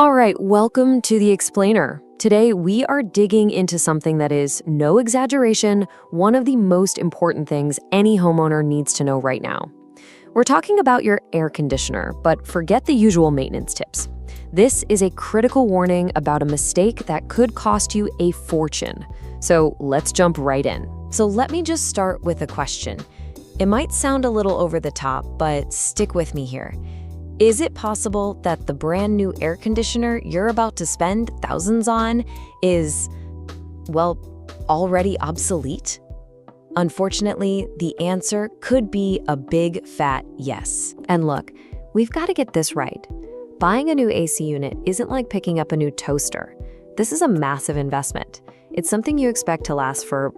All right, welcome to The Explainer. Today, we are digging into something that is, no exaggeration, one of the most important things any homeowner needs to know right now. We're talking about your air conditioner, but forget the usual maintenance tips. This is a critical warning about a mistake that could cost you a fortune. So let's jump right in. So let me just start with a question. It might sound a little over the top, but stick with me here. Is it possible that the brand new air conditioner you're about to spend thousands on is, well, already obsolete? Unfortunately, the answer could be a big fat yes. And look, we've got to get this right. Buying a new AC unit isn't like picking up a new toaster. This is a massive investment. It's something you expect to last for,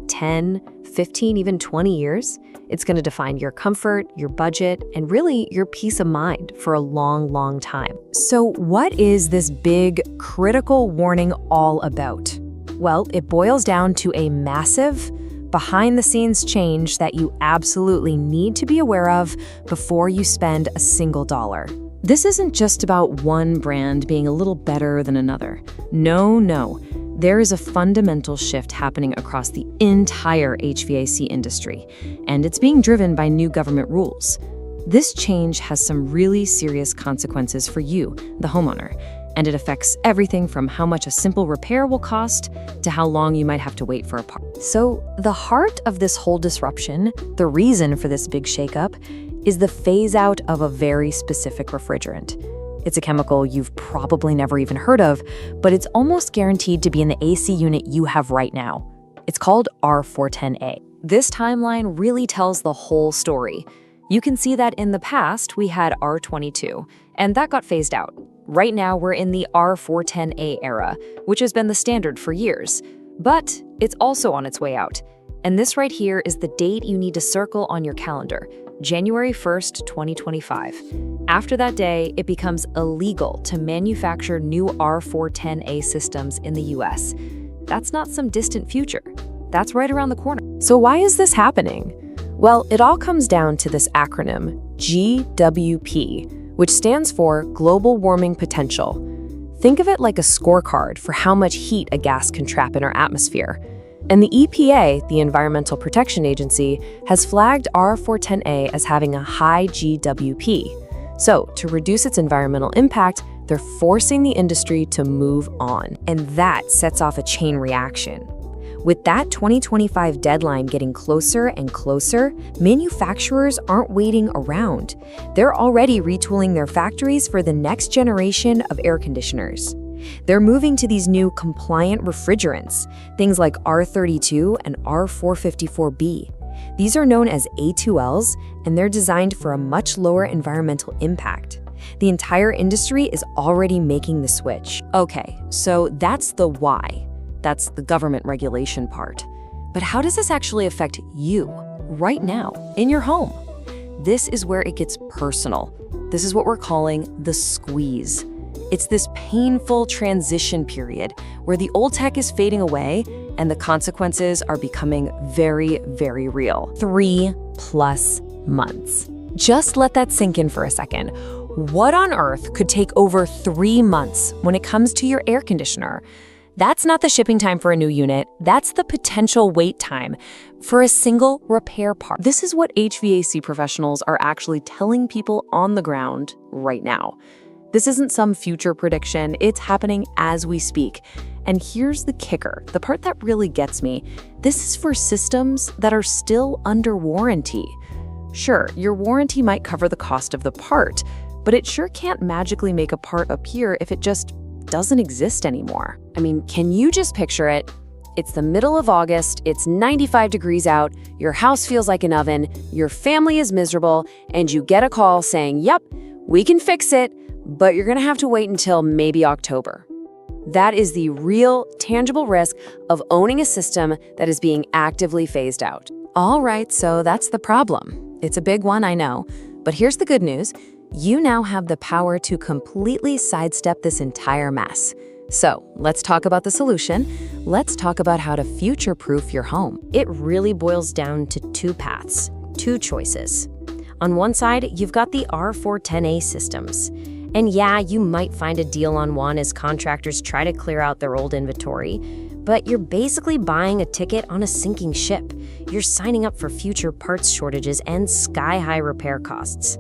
10, 15, even 20 years? It's going to define your comfort, your budget, and really your peace of mind for a long, long time. So what is this big, critical warning all about? Well, it boils down to a massive, behind-the-scenes change that you absolutely need to be aware of before you spend a single dollar. This isn't just about one brand being a little better than another. No. There is a fundamental shift happening across the entire HVAC industry, and it's being driven by new government rules. This change has some really serious consequences for you, the homeowner, and it affects everything from how much a simple repair will cost to how long you might have to wait for a part. So the heart of this whole disruption, the reason for this big shakeup, is the phase out of a very specific refrigerant. It's a chemical you've probably never even heard of, but it's almost guaranteed to be in the AC unit you have right now. It's called R410A. This timeline really tells the whole story. You can see that in the past, we had R22, and that got phased out. Right now, we're in the R410A era, which has been the standard for years. But it's also on its way out. And this right here is the date you need to circle on your calendar, January 1st, 2025. After that day, it becomes illegal to manufacture new R410A systems in the US. That's not some distant future. That's right around the corner. So why is this happening? Well, it all comes down to this acronym, GWP, which stands for Global Warming Potential. Think of it like a scorecard for how much heat a gas can trap in our atmosphere. And the EPA, the Environmental Protection Agency, has flagged R410A as having a high GWP. So, to reduce its environmental impact, they're forcing the industry to move on. And that sets off a chain reaction. With that 2025 deadline getting closer and closer, manufacturers aren't waiting around. They're already retooling their factories for the next generation of air conditioners. They're moving to these new compliant refrigerants, things like R32 and R454B. These are known as A2Ls, and they're designed for a much lower environmental impact. The entire industry is already making the switch. Okay, so that's the why. That's the government regulation part. But how does this actually affect you, right now, in your home? This is where it gets personal. This is what we're calling the squeeze. It's this painful transition period where the old tech is fading away and the consequences are becoming very, very real. 3+ months. Just let that sink in for a second. What on earth could take over 3 months when it comes to your air conditioner? That's not the shipping time for a new unit. That's the potential wait time for a single repair part. This is what HVAC professionals are actually telling people on the ground right now. This isn't some future prediction, it's happening as we speak. And here's the kicker, the part that really gets me. This is for systems that are still under warranty. Sure, your warranty might cover the cost of the part, but it sure can't magically make a part appear if it just doesn't exist anymore. I mean, can you just picture it? It's the middle of August, it's 95 degrees out, your house feels like an oven, your family is miserable, and you get a call saying, yep, we can fix it, but you're gonna have to wait until maybe October. That is the real, tangible risk of owning a system that is being actively phased out. All right, so that's the problem. It's a big one, I know. But here's the good news. You now have the power to completely sidestep this entire mess. So let's talk about the solution. Let's talk about how to future-proof your home. It really boils down to two paths, two choices. On one side, you've got the R410A systems. And yeah, you might find a deal on one as contractors try to clear out their old inventory, but you're basically buying a ticket on a sinking ship. You're signing up for future parts shortages and sky-high repair costs.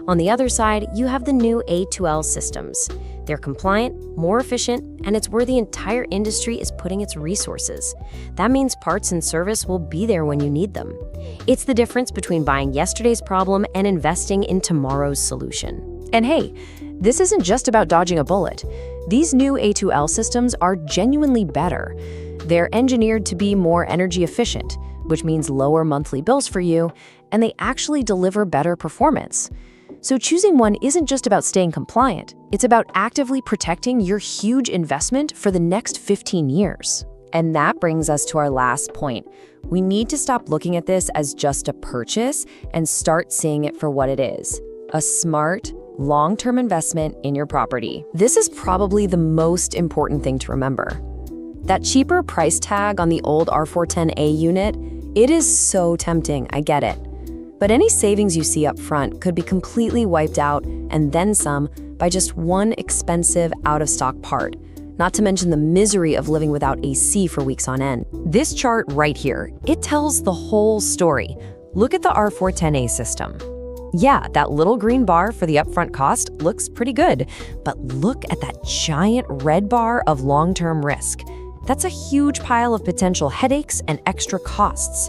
On the other side, you have the new A2L systems. They're compliant, more efficient, and it's where the entire industry is putting its resources. That means parts and service will be there when you need them. It's the difference between buying yesterday's problem and investing in tomorrow's solution. And hey, this isn't just about dodging a bullet. These new A2L systems are genuinely better. They're engineered to be more energy efficient, which means lower monthly bills for you, and they actually deliver better performance. So choosing one isn't just about staying compliant, it's about actively protecting your huge investment for the next 15 years. And that brings us to our last point. We need to stop looking at this as just a purchase and start seeing it for what it is: a smart, long-term investment in your property. This is probably the most important thing to remember. That cheaper price tag on the old R410A unit, it is so tempting, I get it. But any savings you see up front could be completely wiped out, and then some, by just one expensive, out-of-stock part. Not to mention the misery of living without AC for weeks on end. This chart right here, it tells the whole story. Look at the R410A system. Yeah, that little green bar for the upfront cost looks pretty good, but look at that giant red bar of long-term risk. That's a huge pile of potential headaches and extra costs.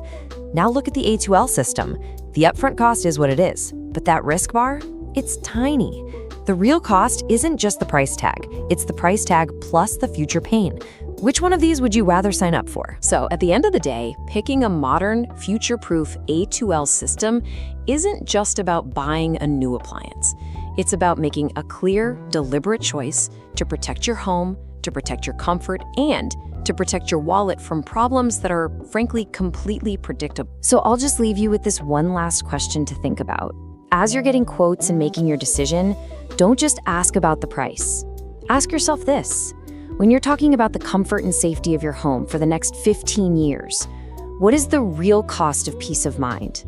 Now look at the A2L system. The upfront cost is what it is, but that risk bar, it's tiny. The real cost isn't just the price tag, it's the price tag plus the future pain. Which one of these would you rather sign up for? So at the end of the day, picking a modern, future-proof A2L system isn't just about buying a new appliance. It's about making a clear, deliberate choice to protect your home, to protect your comfort, and to protect your wallet from problems that are, frankly, completely predictable. So I'll just leave you with this one last question to think about. As you're getting quotes and making your decision, don't just ask about the price. Ask yourself this: when you're talking about the comfort and safety of your home for the next 15 years, what is the real cost of peace of mind?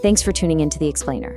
Thanks for tuning into The Explainer.